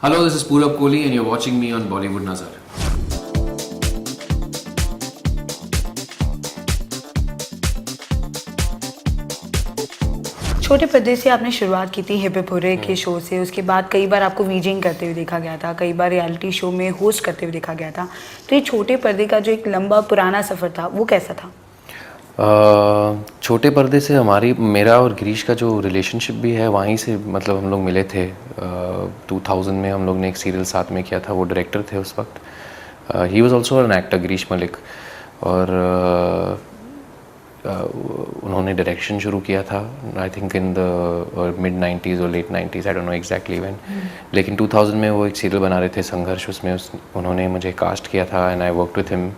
Hello, this is Purab Kohli and you're watching me on Bollywood Nazar. छोटे पर्दे से आपने शुरुआत की थी हिप हिप हुर्रे के शो से, उसके बाद कई बार आपको वीजिंग करते हुए देखा गया था, कई बार रियलिटी शो में होस्ट करते हुए देखा गया था। तो ये छोटे पर्दे का जो एक लंबा पुराना सफ़र था वो कैसा था? छोटे पर्दे से मेरा और गिरीश का जो रिलेशनशिप भी है वहीं से मतलब हम लोग मिले थे। 2000 में हम लोग ने एक सीरियल साथ में किया था, वो डायरेक्टर थे उस वक्त। He was also an actor, Girish Malik. और उन्होंने डायरेक्शन शुरू किया था I think in the mid 90s और late 90s, I don't know exactly when. लेकिन 2000 में वो एक सीरियल बना रहे थे संघर्ष, उसमें उन्होंने मुझे कास्ट किया था and I worked with him.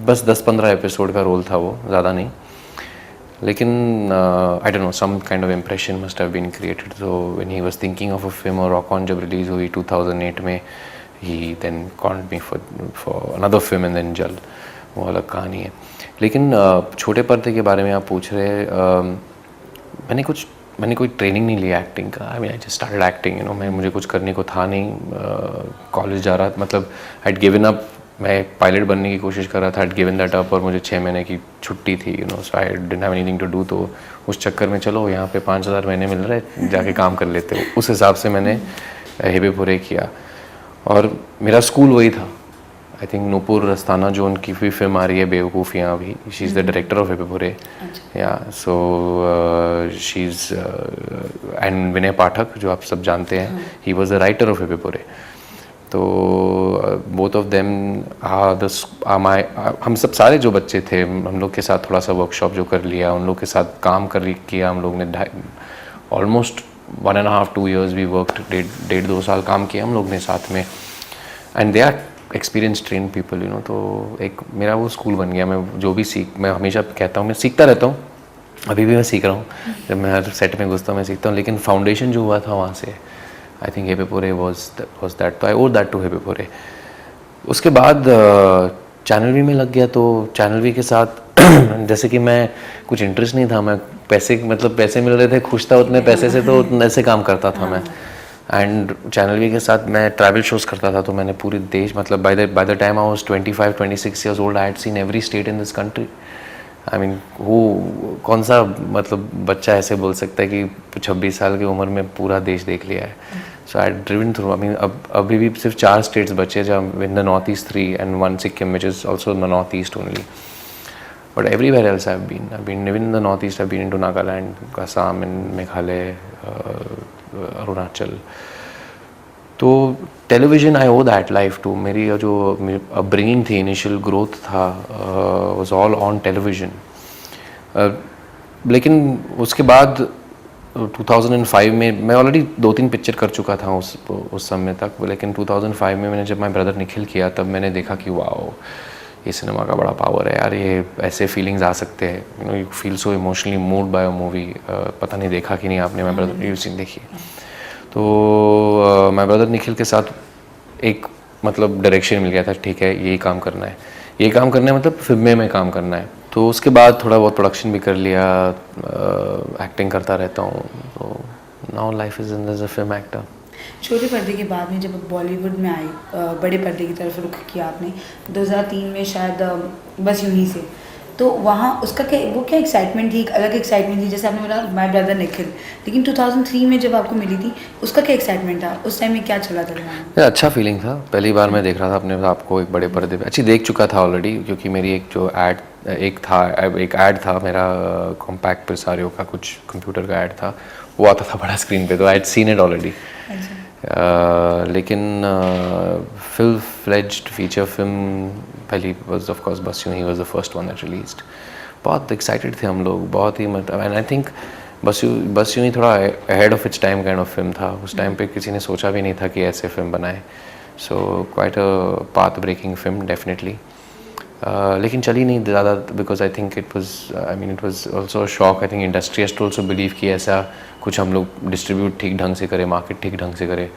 बस 10-15 एपिसोड का रोल था वो, ज़्यादा नहीं। लेकिन I don't know, some kind of impression must have been created. So when he was thinking of a film, और रॉक ऑन जब रिलीज़ हुई 2008 में, he then called me for another film and then Jal. वो अलग कहानी है। लेकिन छोटे पर्दे के बारे में आप पूछ रहे, मैंने कोई ट्रेनिंग नहीं लिया एक्टिंग का। I mean I just started acting, you know. मुझे कुछ करने को था नहीं। कॉलेज जा रहा था, मतलब आई हैड गिवन अप। मैं पायलट बनने की कोशिश कर रहा था, I had given that up. और मुझे 6 महीने की छुट्टी थी, you know. So I didn't have anything to do. तो उस चक्कर में चलो यहाँ पे 5000 महीने मिल रहे, जाके काम कर लेते हो। उस हिसाब से मैंने हिप हिप हुर्रे किया। और मेरा स्कूल वही था। आई थिंक नूपुर रस्ताना, जो उनकी भी फिल्म आ रही है बेवकूफ़ियाँ अभी, she is the director of hip Hip hurray. या सो शी इज़ एंड विनय पाठक, जो आप सब जानते हैं, ही was the writer of hip Hip hurray. तो बोथ ऑफ देम हम सब सारे जो बच्चे थे, हम लोग के साथ थोड़ा सा वर्कशॉप जो कर लिया, उन लोग के साथ काम किया हम लोग ने। ऑलमोस्ट 1.5-2 years वी वर्कड, 1.5-2 साल काम किया हम लोग ने साथ में। And they are experience train people, you know. तो एक मेरा वो स्कूल बन गया। मैं हमेशा कहता हूँ, मैं सीखता रहता हूँ, अभी भी मैं सीख रहा हूँ। जब मैं हर सेट में घुसता हूँ मैं सीखता हूँ। लेकिन फाउंडेशन जो हुआ था वहाँ से, I think Hip Hip Hurray was that. तो I owe that to Hip Hip Hurray. उसके बाद चैनल वी में लग गया। तो चैनल वी के साथ जैसे कि मैं कुछ इंटरेस्ट नहीं था, मैं पैसे मिल रहे थे, खुश था उतने पैसे से, तो ऐसे काम करता था मैं। एंड चैनल वी के साथ मैं ट्रैवल शोज़ करता था। तो मैंने पूरे देश, मतलब by the time I was 25-26 years old, I had scene every state in this country. I mean वो कौन सा मतलब बच्चा ऐसे बोल सकता है कि 26 साल की उम्र में पूरा देश देख लिया है। So I driven through. I mean अभी भी सिर्फ 4 स्टेट्स बचे, जहाँ in the north east 3 and 1 Sikkim, which is also the north east only. But everywhere else I've been even in the northeast. I've been into Nagaland, Assam and Meghalaya, Arunachal. तो television I owe that life too. मेरी जो upbringing थी, initial growth था, was all on television. लेकिन उसके बाद 2005 में मैं ऑलरेडी 2-3 पिक्चर कर चुका था उस समय तक। लेकिन 2005 में मैंने जब माय ब्रदर निखिल किया, तब मैंने देखा कि वाओ, ये सिनेमा का बड़ा पावर है यार। ये ऐसे फीलिंग्स आ सकते हैं, you know. You feel so emotionally moved by a movie. पता नहीं देखा कि नहीं आपने माय ब्रदर, यू सीन देखी। तो माय ब्रदर निखिल के साथ एक मतलब डायरेक्शन मिल गया था, ठीक है यही काम करना है, मतलब फिल्में में काम करना है। तो उसके बाद थोड़ा बहुत प्रोडक्शन भी कर लिया, एक्टिंग करता रहता हूँ। तो now life is in as a film actor. छोटे पर्दे के बाद में जब बॉलीवुड में आई, बड़े पर्दे की तरफ रुख किया आपने 2003 में शायद, बस यूं ही से। तो वहाँ उसका क्या एक्साइटमेंट थी, एक अलग एक्साइटमेंट थी, जैसे आपने बोला माय ब्रदर निखिल। लेकिन 2003 में जब आपको मिली थी, उसका क्या एक्साइटमेंट था? उस टाइम में क्या चला था दिमाग में? अच्छा फीलिंग था। पहली बार मैं देख रहा था अपने आप को एक बड़े पर्दे पे। अच्छी देख चुका था ऑलरेडी, क्योंकि मेरी एक ऐड था मेरा, कॉम्पैक्ट प्रेसारियो का कुछ कंप्यूटर का ऐड था, वो आता था बड़ा स्क्रीन पे। तो I had seen it already. लेकिन फुल फ्लेज्ड फीचर फिल्म पहली वाज ऑफ कोर्स बस यूं ही, was the first one that released. बहुत एक्साइटेड थे हम लोग, बहुत ही मतलब। एंड आई थिंक बस यूं ही थोड़ा ahead of its time kind of film था। उस टाइम पे किसी ने सोचा भी नहीं था कि ऐसे फिल्म बनाए। So quite a path breaking film definitely. लेकिन चली नहीं ज़्यादा, because I think it was also a shock. I think industry has to also believe कि ऐसा कुछ हम लोग डिस्ट्रीब्यूट ठीक ढंग से करें, मार्केट ठीक ढंग से करें।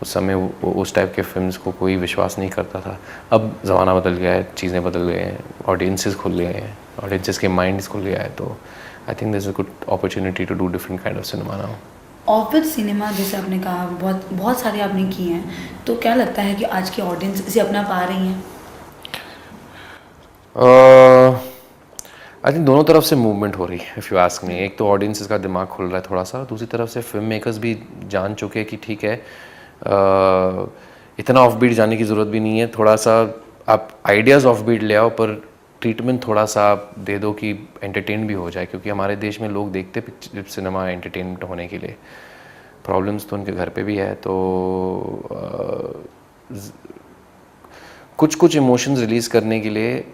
उस समय उस टाइप के फिल्म्स को कोई विश्वास नहीं करता था। अब ज़माना बदल गया है, चीज़ें बदल गए हैं, ऑडियंसेस खुल गए हैं, ऑडियंसेस के माइंड्स खुल गया है। तो I think this is a good opportunity to do different kind of cinema now. Office cinema जैसे आपने कहा बहुत बहुत सारे आपने किए हैं, तो क्या लगता है कि आज की ऑडियंस इसे अपना पा रही है? आई थिंक दोनों तरफ से मूवमेंट हो रही है इफ़ यू आस्क मी। एक तो ऑडियंस का दिमाग खुल रहा है थोड़ा सा, दूसरी तरफ से फिल्म मेकर्स भी जान चुके हैं कि ठीक है इतना ऑफ बीट जाने की ज़रूरत भी नहीं है, थोड़ा सा आप आइडियाज़ ऑफ बीट ले आओ पर ट्रीटमेंट थोड़ा सा आप दे दो कि एंटरटेन भी हो जाए, क्योंकि हमारे देश में लोग देखते सिनेमा एंटरटेनमेंट होने के लिए। प्रॉब्लम्स तो उनके घर पे भी है, तो कुछ कुछ इमोशंस रिलीज़ करने के लिए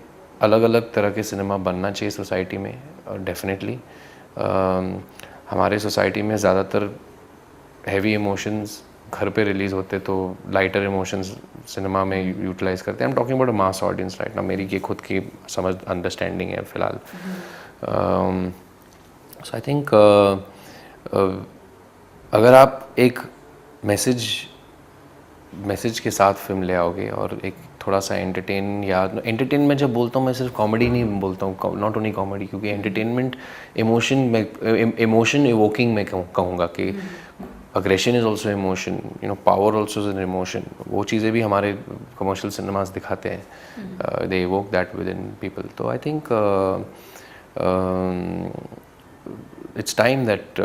अलग अलग तरह के सिनेमा बनना चाहिए सोसाइटी में। और डेफिनेटली हमारे सोसाइटी में ज़्यादातर हैवी इमोशंस घर पे रिलीज़ होते, तो लाइटर इमोशंस सिनेमा में यूटिलाइज करते हैं। I am talking about a mass audience right ना, मेरी ये खुद की समझ अंडरस्टैंडिंग है फ़िलहाल। सो आई थिंक अगर आप एक मैसेज के साथ फिल्म ले आओगे और एक थोड़ा सा एंटरटेन में जब बोलता हूँ मैं सिर्फ कॉमेडी नहीं बोलता हूँ, नॉट ओनली कॉमेडी, क्योंकि एंटरटेनमेंट इमोशन इवोकिंग मैं कहूँगा कि aggression is also emotion, you know power also is an emotion. वो चीज़ें भी हमारे कमर्शियल सिनेमास दिखाते हैं, they evoke that within people. तो I think it's time that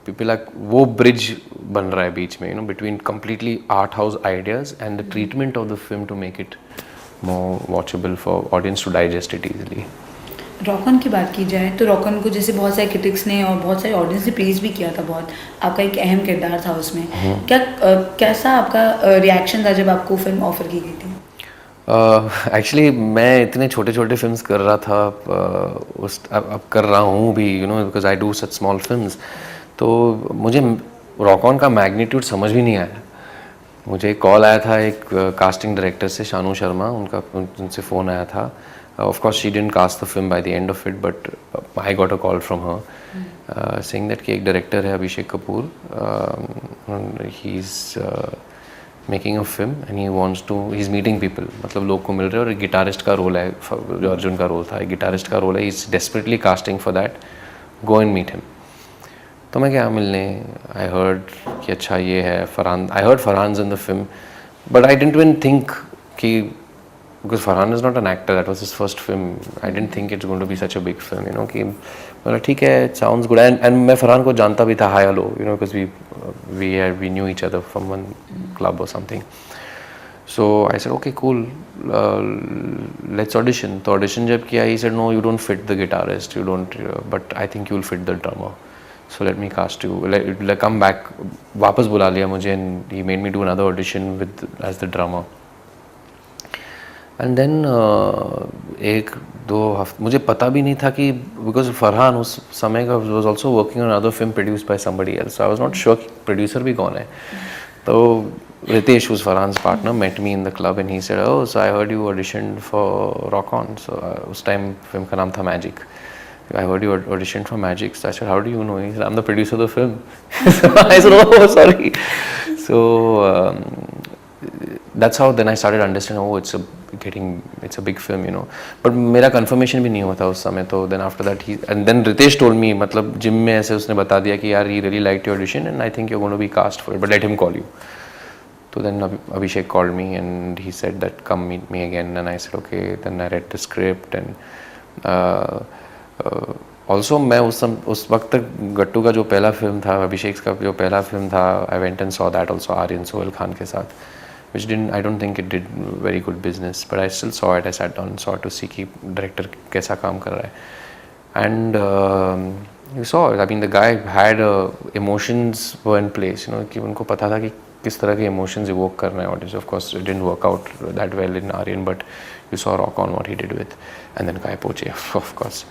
people are, वो ब्रिज बन रहा है बीच में, you know, between completely art house ideas and the treatment of the film to make it more watchable for audience to digest it easily. Rock On की बात की जाए तो रॉकन को जैसे बहुत सारे क्रिटिक्स ने और बहुत सारे ऑडियंस ने प्रेज भी किया था, बहुत आपका एक अहम किरदार था उसमें। क्या कैसा आपका रिएक्शन था जब आपको फिल्म ऑफर की गई थी? एक्चुअली मैं इतने छोटे छोटे फिल्म्स कर रहा था अब कर रहा हूँ भी, you know, because I do such small films. तो मुझे रॉक ऑन का मैग्नीट्यूड समझ भी नहीं आया। मुझे एक कॉल आया था एक कास्टिंग डायरेक्टर से, शानू शर्मा, उनसे फ़ोन आया था। Of course, she didn't cast the film by the end of it, but I got a call from her saying that कि एक डायरेक्टर है Abhishek Kapoor, he's making a film and he's meeting people, मतलब लोग को मिल रहे हैं। और एक गिटारिस्ट का रोल है, जो अर्जुन का रोल था, एक गिटारिस्ट का रोल है, he's desperately casting for that, go and meet him। तो मैं क्या मिलने, I heard कि अच्छा ये है Farhan, I heard Farhan's in the film, but I didn't even think कि, because Farhan is not an actor, that was his first film, I didn't think it's going to be such a big film, you know, कि मतलब ठीक है, it sounds good, and मैं फरहान को जानता भी था, hi hello, you know, because we knew each other from one club or something. So I said okay cool, let's audition. तो audition जब किया, he said no, you don't fit the guitarist, you don't, but I think you'll fit the drummer, so let me cast you, let come back, वापस बुला लिया मुझे, and he made me do another audition as the drummer. And then एक दो हफ्ते मुझे पता भी नहीं था कि, बिकॉज फरहान उस समय का was also working on another film produced by somebody else, I was not sure कि प्रोड्यूसर भी कौन है। तो Ritesh was Farhan's partner, met me in the club and he said oh so I heard you auditioned for Rock On. So उस time film का नाम था magic. I heard you auditioned for Magic. So I said, how do you know? He said, I'm the producer of the film. So I said, oh, sorry. So that's how then I started understanding, oh, it's a big film, you know. But मेरा confirmation भी नहीं हुआ था उस समय। तो then after that and then Ritesh told me, मतलब gym में ऐसे उसने बता दिया कि यार he really liked your audition and I think you're going to be cast for it, but let him call you. So then Abhishek called me and he said that come meet me again, and I said okay. Then I read the script and also मैं उस वक्त तक गट्टू का जो पहला film था, अभिषेक का जो पहला फिल्म था, I went and saw that also, Aryan Sohail Khan के साथ, which I don't think it did very good business, but I still saw it. I sat down and saw it to see कि director कैसा काम कर रहा है, and you saw it. I mean, the guy had emotions were in place, you know, कि उनको पता था कि किस तरह के emotions evoke करना है audience. Of course, it didn't work out that well in Aryan, but you saw Rock On what he did with, and then Kai Poche, of course.